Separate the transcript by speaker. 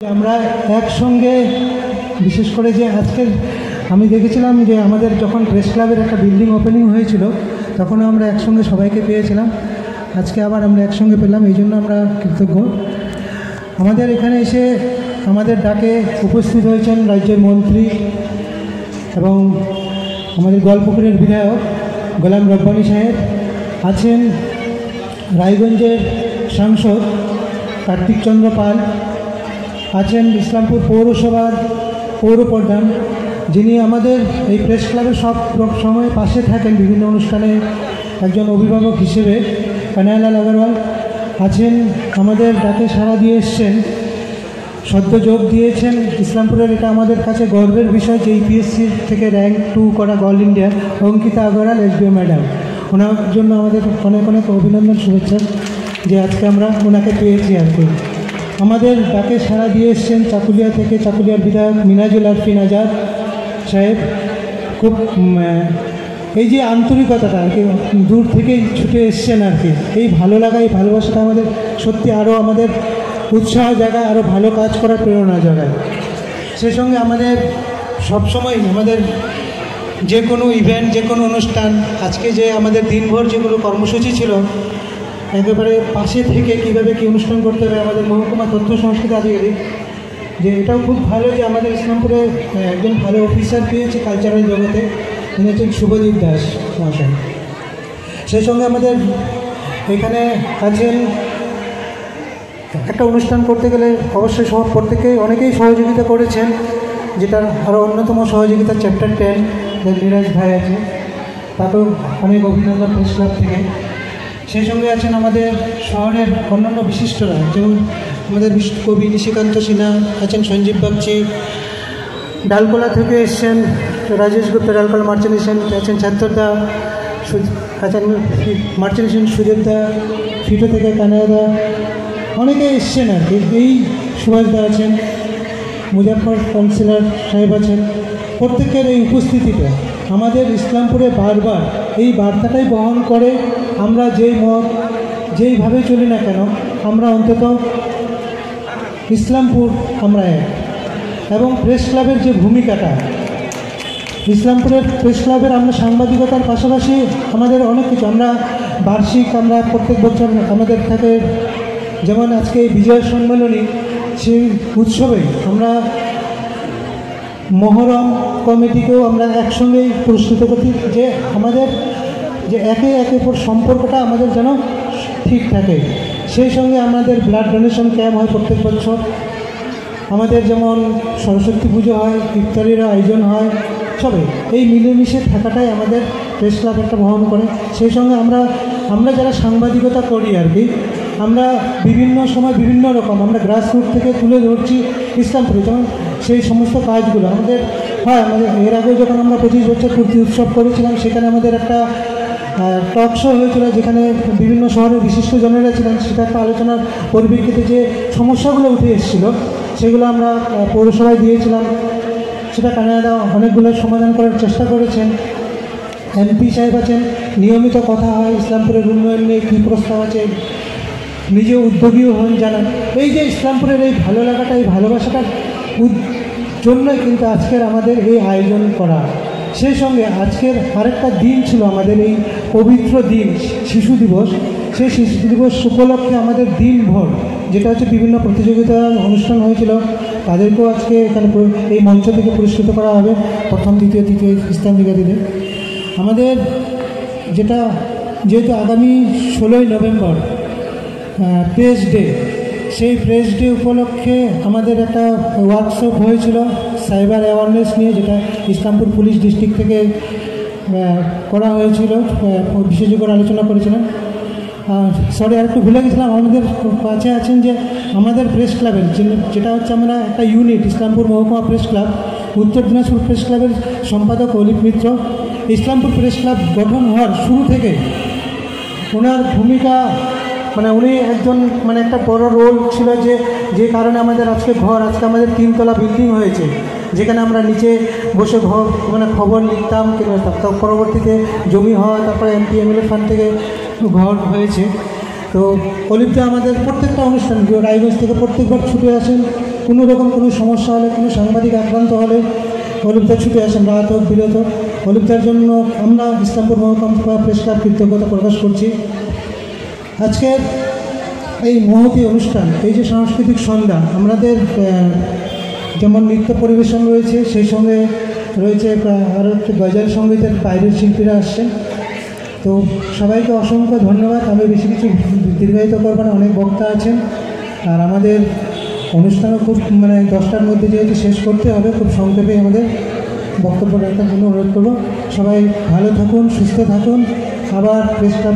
Speaker 1: আমরা একসঙ্গে বিশেষ করে যে আজকের আমি দেখেছিলাম যে আমাদের যখন প্রেস ক্লাবের একটা বিল্ডিং ওপেনিং হয়েছিল তখন আমরা একসঙ্গে সবাইকে পেয়েছিলাম। আজকে আবার আমরা একসঙ্গে পেলাম, এই জন্য আমরা কৃতজ্ঞ। আমাদের এখানে এসে আমাদের ডাকে উপস্থিত হয়েছেন রাজ্যের মন্ত্রী এবং আমাদের গোয়ালপুকুরের বিধায়ক গোলাম রব্বানী সাহেব, আছেন রায়গঞ্জের সাংসদ কার্তিক চন্দ্র পাল, আছেন ইসলামপুর পৌরসভার পৌরপ্রধান যিনি আমাদের এই প্রেস ক্লাবের সব সময় পাশে থাকেন বিভিন্ন অনুষ্ঠানে একজন অভিভাবক হিসেবে কানাইলাল আগরওয়াল, আছেন আমাদের ডাকে সাড়া দিয়ে এসছেন, সদ্য যোগ দিয়েছেন ইসলামপুরের, এটা আমাদের কাছে গর্বের বিষয় যে ইপিএসসি থেকে র্যাঙ্ক 2 করা all India Ankita Agarwal SDO madam, ওনার জন্য আমাদের অনেক অনেক অভিনন্দন শুভেচ্ছা যে আজকে আমরা ওনাকে পেয়েছি। আর কি আমাদের ডাকে সাড়া দিয়ে এসছেন চাকুলিয়া থেকে চাকুলিয়ার বিধায়ক মিনাজুল আরফিন আজাদ সাহেব, খুব এই যে আন্তরিকতাটা আর কি দূর থেকেই ছুটে এসছেন আর কি, এই ভালো লাগা এই ভালোবাসাটা আমাদের সত্যি আরও আমাদের উৎসাহ জায়গায়, আরও ভালো কাজ করার প্রেরণা জায়গায়। সেই সঙ্গে আমাদের সবসময় আমাদের যে কোনো ইভেন্ট যে কোনো অনুষ্ঠান, আজকে যে আমাদের দিনভর যেগুলো কর্মসূচি ছিল একেবারে পাশে থেকে কীভাবে কী অনুষ্ঠান করতে হবে, আমাদের মহকুমা তথ্য সংস্কৃতি আধিকারিক যে এটাও খুব ভালো যে আমাদের ইসলামপুরে একজন ভালো অফিসার পেয়েছে কালচারাল জগতে, তিনি হচ্ছেন শুভদীপ দাস মহাশয়। সেই সঙ্গে আমাদের এখানে আছেন একটা অনুষ্ঠান করতে গেলে অবশ্যই প্রত্যেকেই অনেকেই সহযোগিতা করেছেন, যেটার আরও অন্যতম সহযোগিতা চ্যাপ্টার 10 নীরাজ ভাই আছে, তাকেও অনেক অভিনন্দন প্রেস ক্লাব থেকে। সেই সঙ্গে আছেন আমাদের শহরের অন্যান্য বিশিষ্টরা, যেমন আমাদের কবি নিশিকান্ত সিনহা আছেন, সঞ্জীব বাগচি, ডালকোলা থেকে এসছেন রাজেশ গুপ্তা, ডালকোলা মার্চেন্ট এসেছেন, আছেন ছাত্রদা, আছেন মার্চেন্ট এসেছেন সুদেবদা, ফিটো থেকে কানাইদা, অনেকে এসছেন আর কি, এই সুভাষদা আছেন, মুজাফর কাউন্সিলর সাহেব আছেন। প্রত্যেকের এই উপস্থিতিটা আমাদের ইসলামপুরে বারবার এই বার্তাটাই বহন করে, আমরা যেই মত যেইভাবে চলি না কেন আমরা অন্তত ইসলামপুর আমরা এক। এবং প্রেস ক্লাবের যে ভূমিকাটা, ইসলামপুরের প্রেস ক্লাবের আমরা সাংবাদিকতার পাশাপাশি আমাদের অনেক কিছু, আমরা বার্ষিক আমরা প্রত্যেক বছর আমাদের থাকে, যেমন আজকে বিজয় সম্মেলনী সেই উৎসবে আমরা মহরম কমিটিকেও আমরা একসঙ্গেই পুরস্কৃত করছি, যে আমাদের যে একে অপর সম্পর্কটা আমাদের যেন ঠিক থাকে। সেই সঙ্গে আমাদের ব্লাড ডোনেশন ক্যাম্প হয় প্রত্যেক বছর, আমাদের যেমন সরস্বতী পুজো হয়, ইফতারির আয়োজন হয়, সবে এই মিলেমিশে থাকাটাই আমাদের প্রেস ক্লাব একটা বহন করে। সেই সঙ্গে আমরা যারা সাংবাদিকতা করি আর কি, আমরা বিভিন্ন সময় বিভিন্ন রকম আমরা গ্রাসরুট থেকে তুলে ধরছি ইসলামপুরে, যেমন সেই সমস্ত কাজগুলো আমাদের হয়। আমাদের এর আগেও যখন আমরা 25 বছর পূর্তি উৎসব করেছিলাম, সেখানে আমাদের একটা টক শো হয়েছিল, যেখানে বিভিন্ন শহরের বিশিষ্ট জনেরা ছিলেন, সেটা একটা আলোচনার পরিপ্রেক্ষিতে যে সমস্যাগুলো উঠে এসেছিলো সেগুলো আমরা পৌরসভায় দিয়েছিলাম, সেটা কানাইদা অনেকগুলো সমাধান করার চেষ্টা করেছেন। এমপি সাহেব আছেন, নিয়মিত কথা হয় ইসলামপুরের উন্নয়ন নিয়ে কী প্রস্তাব আছে, নিজে উদ্যোগীও হন জানান। এই যে ইসলামপুরের এই ভালো লাগাটা এই ভালোবাসাটার জন্যই কিন্তু আজকের আমাদের এই আয়োজন করা। সেই সঙ্গে আজকের আরেকটা দিন ছিল আমাদের এই পবিত্র দিন শিশু দিবস, সেই শিশু দিবস উপলক্ষে আমাদের দিনভর যেটা হচ্ছে বিভিন্ন প্রতিযোগিতা অনুষ্ঠান হয়েছিল, তাদেরকেও আজকে এখানে এই মঞ্চ থেকে পুরস্কৃত করা হবে, প্রথম দ্বিতীয় তৃতীয় স্থান দিকে। আমাদের যেটা যেহেতু আগামী 16ই নভেম্বর প্রেস ডে, সেই প্রেস ডে উপলক্ষে আমাদের একটা ওয়ার্কশপ হয়েছিল সাইবার অ্যাওয়ারনেস নিয়ে, যেটা ইসলামপুর পুলিশ ডিস্ট্রিক্ট থেকে করা হয়েছিল, বিশেষজ্ঞরা আলোচনা করেছিলেন। সরি আর একটু ভুলে গেছিলাম, আমাদের কাছে আছেন যে আমাদের প্রেস ক্লাবের যেটা হচ্ছে আমরা একটা ইউনিট ইসলামপুর মহকুমা প্রেস ক্লাব, উত্তর দিনাজপুর প্রেস ক্লাবের সম্পাদক অলিপ মিত্র। ইসলামপুর প্রেস ক্লাব গঠন হওয়ার শুরু থেকে ওনার ভূমিকা উনি একজন একটা বড় রোল ছিল, যে কারণে আমাদের আজকে আমাদের 3 তলা বিল্ডিং হয়েছে, যেখানে আমরা নিচে বসে খবর লিখতাম, পরবর্তীতে জমি হওয়া, তারপরে এমপি এমএলএ ফান্ড থেকে ঘর হয়েছে। তো অলিপদা আমাদের প্রত্যেকটা অনুষ্ঠান রায়গঞ্জ থেকে প্রত্যেকবার ছুটে আসেন, কোনো রকম কোনো সমস্যা হলে, কোনো সাংবাদিক আক্রান্ত হলে অলিপ্দা ছুটে আসেন, রাত হোক বিরত। অলিপ্দার জন্য আমরা ইসলামপুর মহকুমা প্রেস ক্লাব কৃতজ্ঞতা প্রকাশ করছি। আজকের এই মহতী অনুষ্ঠান, এই যে সাংস্কৃতিক সন্ধ্যা, আমাদের যেমন নৃত্য পরিবেশন রয়েছে, সেই সঙ্গে রয়েছে আরও একটি গজল সঙ্গীতের বাইরের শিল্পীরা আসছেন। তো সবাইকে অসংখ্য ধন্যবাদ। আমি বেশি কিছু দীর্ঘায়িত করব না, অনেক বক্তা আছেন, আর আমাদের অনুষ্ঠানও খুব 10টার মধ্যে যেহেতু শেষ করতে হবে, খুব সংক্ষেপে আমাদের বক্তব্য রাখার জন্য অনুরোধ করব। সবাই ভালো থাকুন, সুস্থ থাকুন। আবার প্রেস ক্লাব